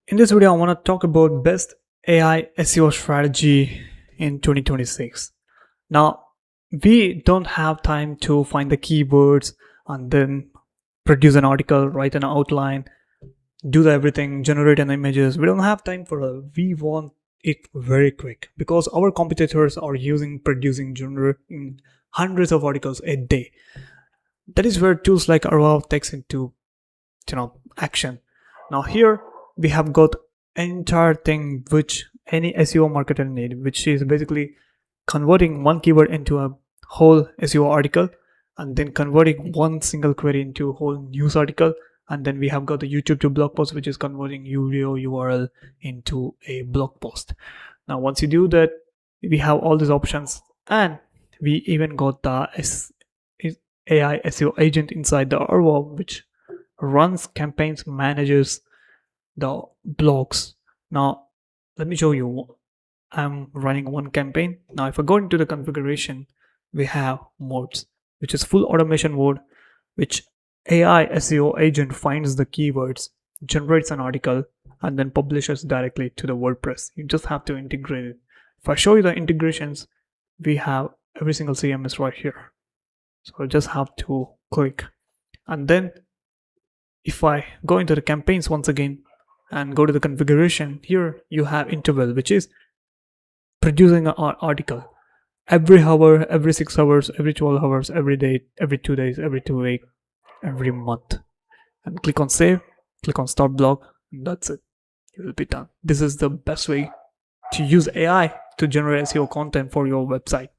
In this video, I want to talk about best AI SEO strategy in 2026. Now, we don't have time to find the keywords and then produce an article, write an outline, do everything, generate an images. We don't have time for it. We want it very quick because our competitors are generating hundreds of articles a day. That is where tools like Arrow takes into action. Now here we have got an entire thing which any SEO marketer need, which is basically converting one keyword into a whole SEO article and then converting one single query into a whole news article. And then we have got the YouTube to blog post, which is converting video URL into a blog post. Now, once you do that, we have all these options, and we even got the AI SEO agent inside the Arrow, which runs campaigns, manages the blogs. Now, let me show you. I'm running one campaign. Now, if I go into the configuration, we have modes, which is full automation mode, which AI SEO agent finds the keywords, generates an article, and then publishes directly to the WordPress. You just have to integrate it. If I show you the integrations, we have every single CMS right here. So I just have to click. And then if I go into the campaigns once again and go to the configuration, here you have interval, which is producing an article every hour, every 6 hours, every 12 hours, every day, every 2 days, every 2 weeks, every month. And click on save, click on start blog, and that's it. It will be done. This is the best way to use AI to generate SEO content for your website.